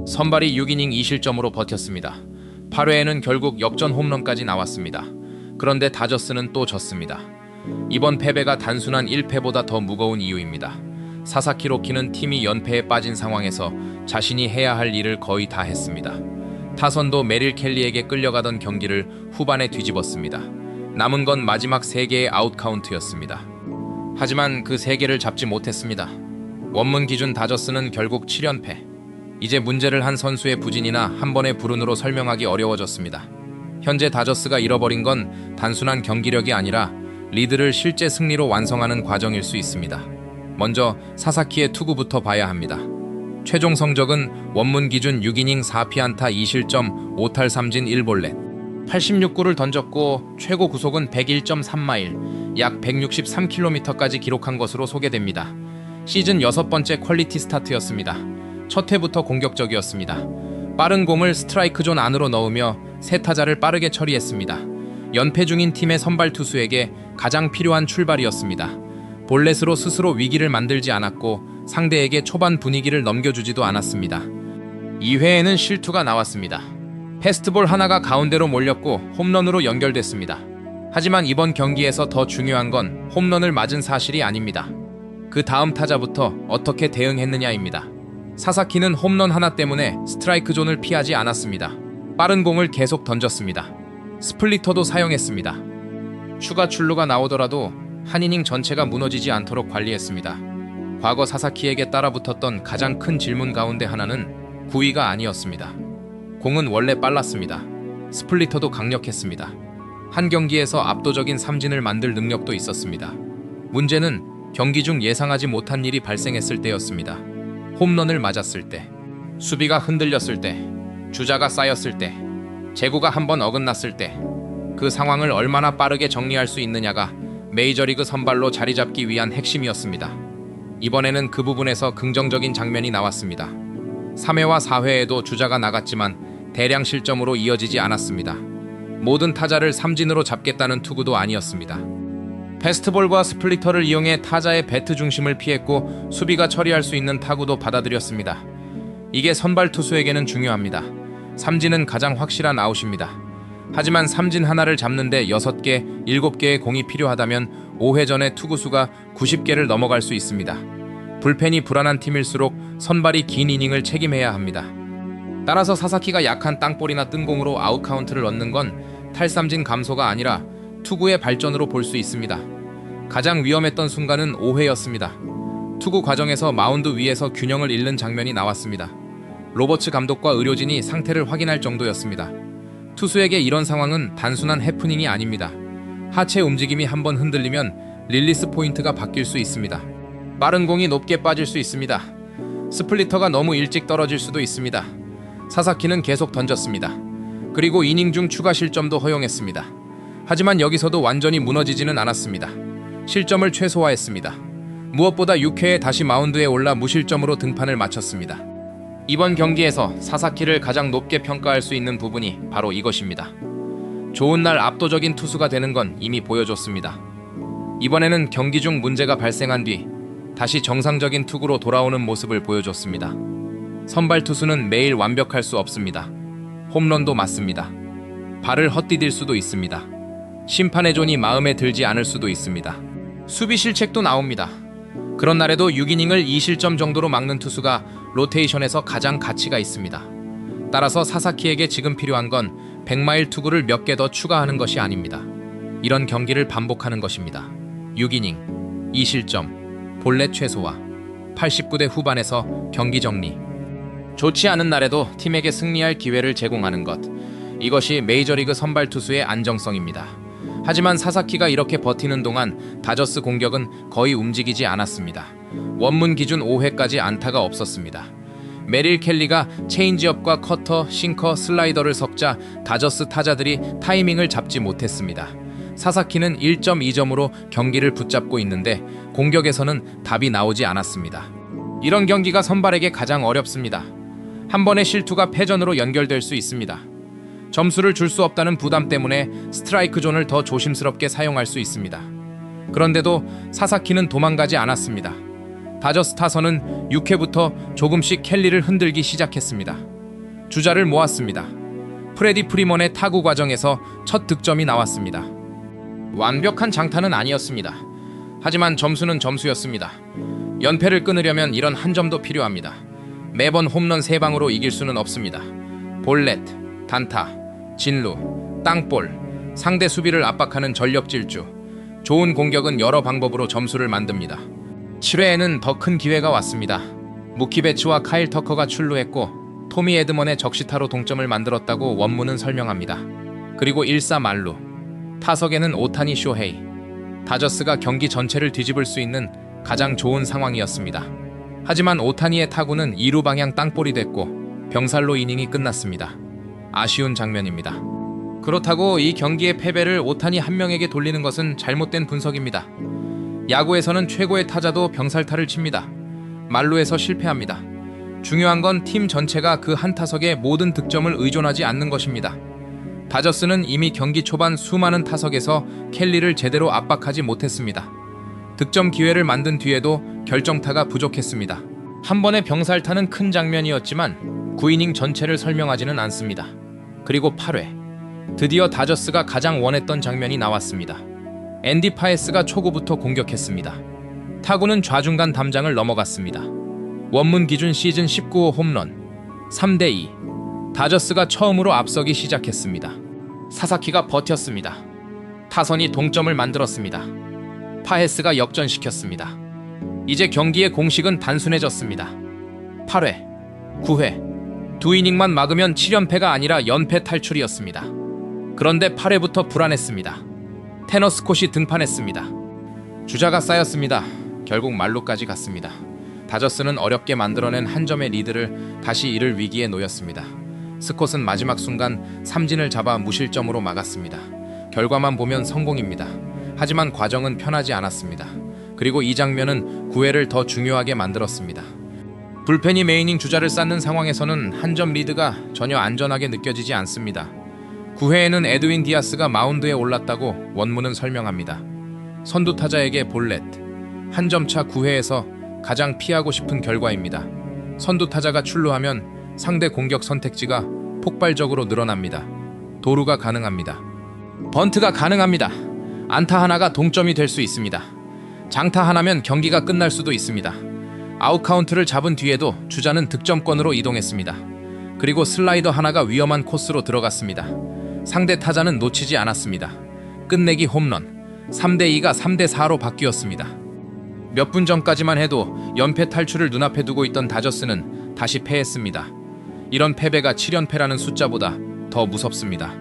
선발이 6이닝 2실점으로 버텼습니다. 8회에는 결국 역전 홈런까지 나왔습니다. 그런데 다저스는 또 졌습니다. 이번 패배가 단순한 1패보다 더 무거운 이유입니다. 사사키 로키는 팀이 연패에 빠진 상황에서 자신이 해야 할 일을 거의 다 했습니다. 타선도 메릴 켈리에게 끌려가던 경기를 후반에 뒤집었습니다. 남은 건 마지막 3개의 아웃 카운트였습니다. 하지만 그 3개를 잡지 못했습니다. 원문 기준 다저스는 결국 7연패. 이제 문제를 한 선수의 부진이나 한 번의 불운으로 설명하기 어려워졌습니다. 현재 다저스가 잃어버린 건 단순한 경기력이 아니라 리드를 실제 승리로 완성하는 과정일 수 있습니다. 먼저 사사키의 투구부터 봐야 합니다. 최종 성적은 원문 기준 6이닝 4피안타 2실점 5탈 3진 1볼넷 86구를 던졌고 최고 구속은 101.3마일 약 163km까지 기록한 것으로 소개됩니다. 시즌 6번째 퀄리티 스타트였습니다. 첫 회부터 공격적이었습니다. 빠른 공을 스트라이크 존 안으로 넣으며 세 타자를 빠르게 처리했습니다. 연패 중인 팀의 선발 투수에게 가장 필요한 출발이었습니다. 볼넷으로 스스로 위기를 만들지 않았고 상대에게 초반 분위기를 넘겨주지도 않았습니다. 2회에는 실투가 나왔습니다. 패스트볼 하나가 가운데로 몰렸고 홈런으로 연결됐습니다. 하지만 이번 경기에서 더 중요한 건 홈런을 맞은 사실이 아닙니다. 그 다음 타자부터 어떻게 대응했느냐입니다. 사사키는 홈런 하나 때문에 스트라이크 존을 피하지 않았습니다. 빠른 공을 계속 던졌습니다. 스플리터도 사용했습니다. 추가 출루가 나오더라도 한 이닝 전체가 무너지지 않도록 관리했습니다. 과거 사사키에게 따라붙었던 가장 큰 질문 가운데 하나는 구위가 아니었습니다. 공은 원래 빨랐습니다. 스플리터도 강력했습니다. 한 경기에서 압도적인 삼진을 만들 능력도 있었습니다. 문제는 경기 중 예상하지 못한 일이 발생했을 때였습니다. 홈런을 맞았을 때, 수비가 흔들렸을 때, 주자가 쌓였을 때, 제구가 한번 어긋났을 때, 그 상황을 얼마나 빠르게 정리할 수 있느냐가 메이저리그 선발로 자리 잡기 위한 핵심이었습니다. 이번에는 그 부분에서 긍정적인 장면이 나왔습니다. 3회와 4회에도 주자가 나갔지만 대량 실점으로 이어지지 않았습니다. 모든 타자를 삼진으로 잡겠다는 투구도 아니었습니다. 패스트볼과 스플리터를 이용해 타자의 배트 중심을 피했고 수비가 처리할 수 있는 타구도 받아들였습니다. 이게 선발 투수에게는 중요합니다. 삼진은 가장 확실한 아웃입니다. 하지만 삼진 하나를 잡는데 6개, 7개의 공이 필요하다면 5회 전에 투구수가 90개를 넘어갈 수 있습니다. 불펜이 불안한 팀일수록 선발이 긴 이닝을 책임해야 합니다. 따라서 사사키가 약한 땅볼이나 뜬공으로 아웃 카운트를 얻는 건 탈삼진 감소가 아니라 투구의 발전으로 볼 수 있습니다. 가장 위험했던 순간은 5회였습니다. 투구 과정에서 마운드 위에서 균형을 잃는 장면이 나왔습니다. 로버츠 감독과 의료진이 상태를 확인할 정도였습니다. 투수에게 이런 상황은 단순한 해프닝이 아닙니다. 하체 움직임이 한번 흔들리면 릴리스 포인트가 바뀔 수 있습니다. 빠른 공이 높게 빠질 수 있습니다. 스플리터가 너무 일찍 떨어질 수도 있습니다. 사사키는 계속 던졌습니다. 그리고 이닝 중 추가 실점도 허용했습니다. 하지만 여기서도 완전히 무너지지는 않았습니다. 실점을 최소화했습니다. 무엇보다 6회에 다시 마운드에 올라 무실점으로 등판을 마쳤습니다. 이번 경기에서 사사키를 가장 높게 평가할 수 있는 부분이 바로 이것입니다. 좋은 날 압도적인 투수가 되는 건 이미 보여줬습니다. 이번에는 경기 중 문제가 발생한 뒤 다시 정상적인 투구로 돌아오는 모습을 보여줬습니다. 선발 투수는 매일 완벽할 수 없습니다. 홈런도 맞습니다. 발을 헛디딜 수도 있습니다. 심판의 존이 마음에 들지 않을 수도 있습니다. 수비 실책도 나옵니다. 그런 날에도 6이닝을 2실점 정도로 막는 투수가 로테이션에서 가장 가치가 있습니다. 따라서 사사키에게 지금 필요한 건 100마일 투구를 몇 개 더 추가하는 것이 아닙니다. 이런 경기를 반복하는 것입니다. 6이닝, 2실점, 볼넷 최소화, 89대 후반에서 경기 정리. 좋지 않은 날에도 팀에게 승리할 기회를 제공하는 것. 이것이 메이저리그 선발 투수의 안정성입니다. 하지만 사사키가 이렇게 버티는 동안 다저스 공격은 거의 움직이지 않았습니다. 원문 기준 5회까지 안타가 없었습니다. 메릴 켈리가 체인지업과 커터, 싱커, 슬라이더를 섞자 다저스 타자들이 타이밍을 잡지 못했습니다. 사사키는 1.2점으로 경기를 붙잡고 있는데 공격에서는 답이 나오지 않았습니다. 이런 경기가 선발에게 가장 어렵습니다. 한 번의 실투가 패전으로 연결될 수 있습니다. 점수를 줄 수 없다는 부담 때문에 스트라이크 존을 더 조심스럽게 사용할 수 있습니다. 그런데도 사사키는 도망가지 않았습니다. 다저스 타선은 6회부터 조금씩 켈리를 흔들기 시작했습니다. 주자를 모았습니다. 프레디 프리먼의 타구 과정에서 첫 득점이 나왔습니다. 완벽한 장타는 아니었습니다. 하지만 점수는 점수였습니다. 연패를 끊으려면 이런 한 점도 필요합니다. 매번 홈런 3방으로 이길 수는 없습니다. 볼넷, 단타, 진루, 땅볼, 상대 수비를 압박하는 전력 질주. 좋은 공격은 여러 방법으로 점수를 만듭니다. 7회에는 더 큰 기회가 왔습니다. 무키 베츠와 카일 터커가 출루했고 토미 에드먼의 적시타로 동점을 만들었다고 원문은 설명합니다. 그리고 1사 만루. 타석에는 오타니 쇼헤이. 다저스가 경기 전체를 뒤집을 수 있는 가장 좋은 상황이었습니다. 하지만 오타니의 타구는 2루 방향 땅볼이 됐고 병살로 이닝이 끝났습니다. 아쉬운 장면입니다. 그렇다고 이 경기의 패배를 오타니 한 명에게 돌리는 것은 잘못된 분석입니다. 야구에서는 최고의 타자도 병살타를 칩니다. 만루에서 실패합니다. 중요한 건 팀 전체가 그 한 타석에 모든 득점을 의존하지 않는 것입니다. 다저스는 이미 경기 초반 수많은 타석에서 켈리를 제대로 압박하지 못했습니다. 득점 기회를 만든 뒤에도 결정타가 부족했습니다. 한 번의 병살타는 큰 장면이었지만 9이닝 전체를 설명하지는 않습니다. 그리고 8회 드디어 다저스가 가장 원했던 장면이 나왔습니다. 앤디 파에스가 초구부터 공격했습니다. 타구는 좌중간 담장을 넘어갔습니다. 원문 기준 시즌 19호 홈런 3대2. 다저스가 처음으로 앞서기 시작했습니다. 사사키가 버텼습니다. 타선이 동점을 만들었습니다. 파헤스가 역전시켰습니다. 이제 경기의 공식은 단순해졌습니다. 8회, 9회, 2이닝만 막으면 7연패가 아니라 연패 탈출이었습니다. 그런데 8회부터 불안했습니다. 테너 스콧이 등판했습니다. 주자가 쌓였습니다. 결국 말루까지 갔습니다. 다저스는 어렵게 만들어낸 한 점의 리드를 다시 잃을 위기에 놓였습니다. 스콧은 마지막 순간 삼진을 잡아 무실점으로 막았습니다. 결과만 보면 성공입니다. 하지만 과정은 편하지 않았습니다. 그리고 이 장면은 9회를 더 중요하게 만들었습니다. 불펜이 메이닝 주자를 쌓는 상황에서는 한 점 리드가 전혀 안전하게 느껴지지 않습니다. 9회에는 에드윈 디아스가 마운드에 올랐다고 원문은 설명합니다. 선두 타자에게 볼넷. 한 점차 9회에서 가장 피하고 싶은 결과입니다. 선두 타자가 출루하면 상대 공격 선택지가 폭발적으로 늘어납니다. 도루가 가능합니다. 번트가 가능합니다. 안타 하나가 동점이 될 수 있습니다. 장타 하나면 경기가 끝날 수도 있습니다. 아웃 카운트를 잡은 뒤에도 주자는 득점권으로 이동했습니다. 그리고 슬라이더 하나가 위험한 코스로 들어갔습니다. 상대 타자는 놓치지 않았습니다. 끝내기 홈런 3대2가 3대4로 바뀌었습니다. 몇 분 전까지만 해도 연패 탈출을 눈앞에 두고 있던 다저스는 다시 패했습니다. 이런 패배가 7연패라는 숫자보다 더 무섭습니다.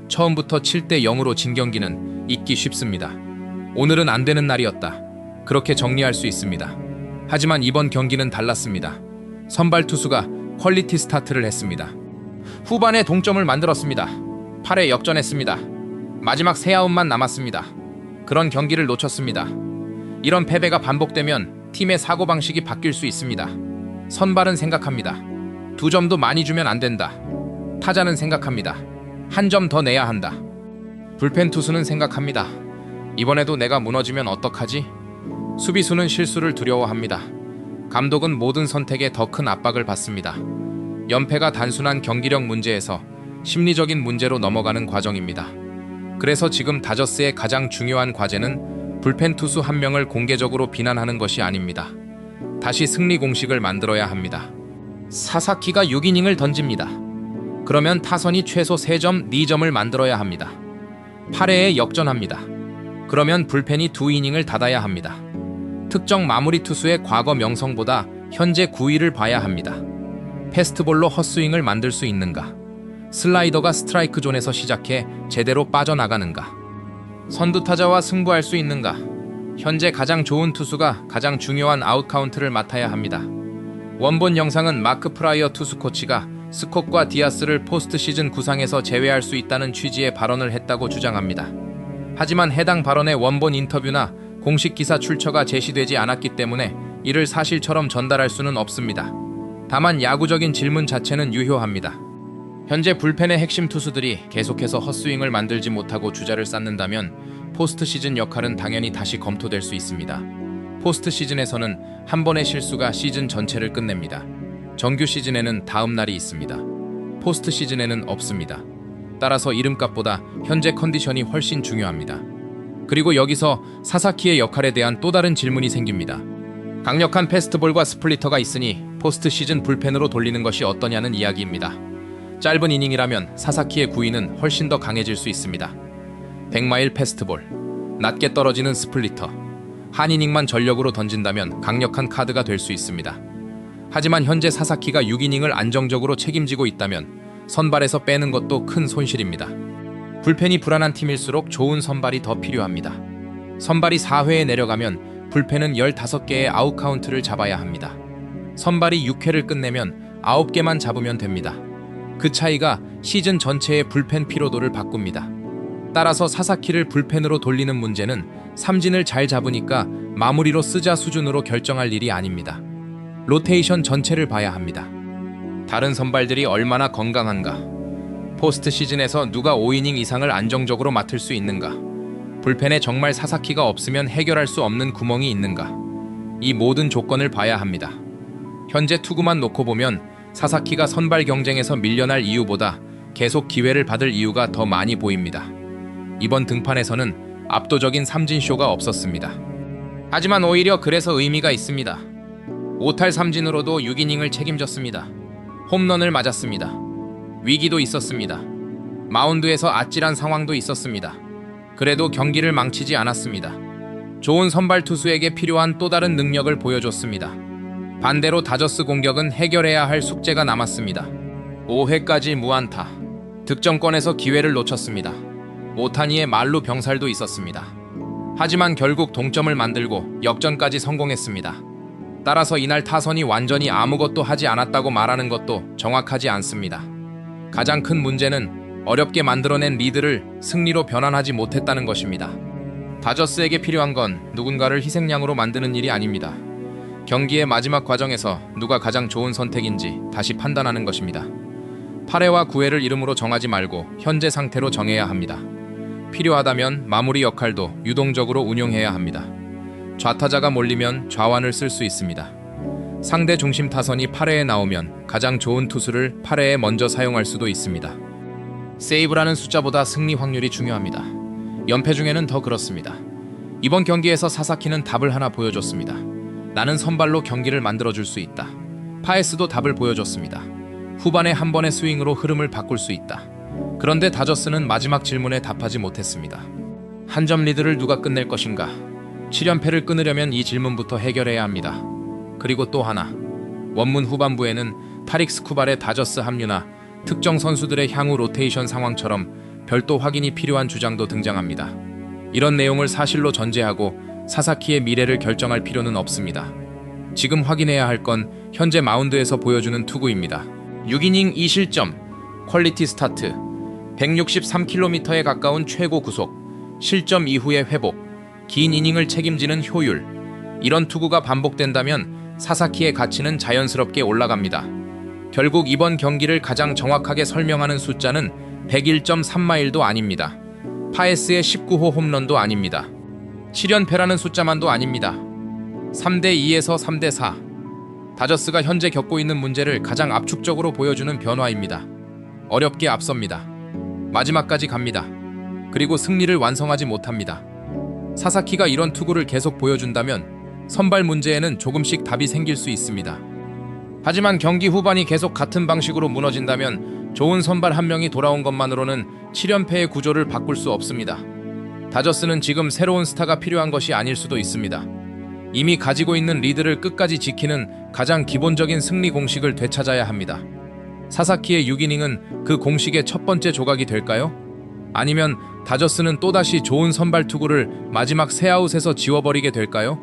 처음부터 7대0으로 진 경기는 잊기 쉽습니다. 오늘은 안 되는 날이었다. 그렇게 정리할 수 있습니다. 하지만 이번 경기는 달랐습니다. 선발 투수가 퀄리티 스타트를 했습니다. 후반에 동점을 만들었습니다. 8회 역전했습니다. 마지막 3아웃만 남았습니다. 그런 경기를 놓쳤습니다. 이런 패배가 반복되면 팀의 사고방식이 바뀔 수 있습니다. 선발은 생각합니다. 2점도 많이 주면 안 된다. 타자는 생각합니다. 한 점 더 내야 한다. 불펜 투수는 생각합니다. 이번에도 내가 무너지면 어떡하지? 수비수는 실수를 두려워합니다. 감독은 모든 선택에 더 큰 압박을 받습니다. 연패가 단순한 경기력 문제에서 심리적인 문제로 넘어가는 과정입니다. 그래서 지금 다저스의 가장 중요한 과제는 불펜 투수 한 명을 공개적으로 비난하는 것이 아닙니다. 다시 승리 공식을 만들어야 합니다. 사사키가 6이닝을 던집니다. 그러면 타선이 최소 3점, 2점을 만들어야 합니다. 8회에 역전합니다. 그러면 불펜이 2이닝을 닫아야 합니다. 특정 마무리 투수의 과거 명성보다 현재 9위를 봐야 합니다. 패스트볼로 헛스윙을 만들 수 있는가? 슬라이더가 스트라이크 존에서 시작해 제대로 빠져나가는가? 선두 타자와 승부할 수 있는가? 현재 가장 좋은 투수가 가장 중요한 아웃 카운트를 맡아야 합니다. 원본 영상은 마크 프라이어 투수 코치가 스콧과 디아스를 포스트 시즌 구상에서 제외할 수 있다는 취지의 발언을 했다고 주장합니다. 하지만 해당 발언의 원본 인터뷰나 공식 기사 출처가 제시되지 않았기 때문에 이를 사실처럼 전달할 수는 없습니다. 다만 야구적인 질문 자체는 유효합니다. 현재 불펜의 핵심 투수들이 계속해서 헛스윙을 만들지 못하고 주자를 쌓는다면 포스트 시즌 역할은 당연히 다시 검토될 수 있습니다. 포스트 시즌에서는 한 번의 실수가 시즌 전체를 끝냅니다. 정규 시즌에는 다음 날이 있습니다. 포스트 시즌에는 없습니다. 따라서 이름값보다 현재 컨디션이 훨씬 중요합니다. 그리고 여기서 사사키의 역할에 대한 또 다른 질문이 생깁니다. 강력한 패스트볼과 스플리터가 있으니 포스트 시즌 불펜으로 돌리는 것이 어떠냐는 이야기입니다. 짧은 이닝이라면 사사키의 구위는 훨씬 더 강해질 수 있습니다. 100마일 패스트볼, 낮게 떨어지는 스플리터, 한 이닝만 전력으로 던진다면 강력한 카드가 될 수 있습니다. 하지만 현재 사사키가 6이닝을 안정적으로 책임지고 있다면 선발에서 빼는 것도 큰 손실입니다. 불펜이 불안한 팀일수록 좋은 선발이 더 필요합니다. 선발이 4회에 내려가면 불펜은 15개의 아웃 카운트를 잡아야 합니다. 선발이 6회를 끝내면 9개만 잡으면 됩니다. 그 차이가 시즌 전체의 불펜 피로도를 바꿉니다. 따라서 사사키를 불펜으로 돌리는 문제는 삼진을 잘 잡으니까 마무리로 쓰자 수준으로 결정할 일이 아닙니다. 로테이션 전체를 봐야 합니다. 다른 선발들이 얼마나 건강한가, 포스트 시즌에서 누가 5이닝 이상을 안정적으로 맡을 수 있는가, 불펜에 정말 사사키가 없으면 해결할 수 없는 구멍이 있는가, 이 모든 조건을 봐야 합니다. 현재 투구만 놓고 보면 사사키가 선발 경쟁에서 밀려날 이유보다 계속 기회를 받을 이유가 더 많이 보입니다. 이번 등판에서는 압도적인 삼진쇼가 없었습니다. 하지만 오히려 그래서 의미가 있습니다. 5탈 삼진으로도 6이닝을 책임졌습니다. 홈런을 맞았습니다. 위기도 있었습니다. 마운드에서 아찔한 상황도 있었습니다. 그래도 경기를 망치지 않았습니다. 좋은 선발 투수에게 필요한 또 다른 능력을 보여줬습니다. 반대로 다저스 공격은 해결해야 할 숙제가 남았습니다. 5회까지 무안타, 득점권에서 기회를 놓쳤습니다. 오타니의 말루 병살도 있었습니다. 하지만 결국 동점을 만들고 역전까지 성공했습니다. 따라서 이날 타선이 완전히 아무것도 하지 않았다고 말하는 것도 정확하지 않습니다. 가장 큰 문제는 어렵게 만들어낸 리드를 승리로 변환하지 못했다는 것입니다. 다저스에게 필요한 건 누군가를 희생양으로 만드는 일이 아닙니다. 경기의 마지막 과정에서 누가 가장 좋은 선택인지 다시 판단하는 것입니다. 8회와 9회를 이름으로 정하지 말고 현재 상태로 정해야 합니다. 필요하다면 마무리 역할도 유동적으로 운용해야 합니다. 좌타자가 몰리면 좌완을 쓸 수 있습니다. 상대 중심 타선이 8회에 나오면 가장 좋은 투수를 8회에 먼저 사용할 수도 있습니다. 세이브라는 숫자보다 승리 확률이 중요합니다. 연패 중에는 더 그렇습니다. 이번 경기에서 사사키는 답을 하나 보여줬습니다. 나는 선발로 경기를 만들어줄 수 있다. 파에스도 답을 보여줬습니다. 후반에 한 번의 스윙으로 흐름을 바꿀 수 있다. 그런데 다저스는 마지막 질문에 답하지 못했습니다. 한 점 리드를 누가 끝낼 것인가? 7연패를 끊으려면 이 질문부터 해결해야 합니다. 그리고 또 하나, 원문 후반부에는 타릭 스쿠발의 다저스 합류나 특정 선수들의 향후 로테이션 상황처럼 별도 확인이 필요한 주장도 등장합니다. 이런 내용을 사실로 전제하고 사사키의 미래를 결정할 필요는 없습니다. 지금 확인해야 할 건 현재 마운드에서 보여주는 투구입니다. 6이닝 2실점, 퀄리티 스타트, 163km에 가까운 최고 구속, 실점 이후의 회복, 긴 이닝을 책임지는 효율, 이런 투구가 반복된다면 사사키의 가치는 자연스럽게 올라갑니다. 결국 이번 경기를 가장 정확하게 설명하는 숫자는 101.3마일도 아닙니다. 파에스의 19호 홈런도 아닙니다. 7연패라는 숫자만도 아닙니다. 3대2에서 3대4. 다저스가 현재 겪고 있는 문제를 가장 압축적으로 보여주는 변화입니다. 어렵게 앞섭니다. 마지막까지 갑니다. 그리고 승리를 완성하지 못합니다. 사사키가 이런 투구를 계속 보여준다면 선발 문제에는 조금씩 답이 생길 수 있습니다. 하지만 경기 후반이 계속 같은 방식으로 무너진다면 좋은 선발 한 명이 돌아온 것만으로는 7연패의 구조를 바꿀 수 없습니다. 다저스는 지금 새로운 스타가 필요한 것이 아닐 수도 있습니다. 이미 가지고 있는 리드를 끝까지 지키는 가장 기본적인 승리 공식을 되찾아야 합니다. 사사키의 6이닝은 그 공식의 첫 번째 조각이 될까요? 아니면 다저스는 또다시 좋은 선발 투구를 마지막 세 아웃에서 지워버리게 될까요?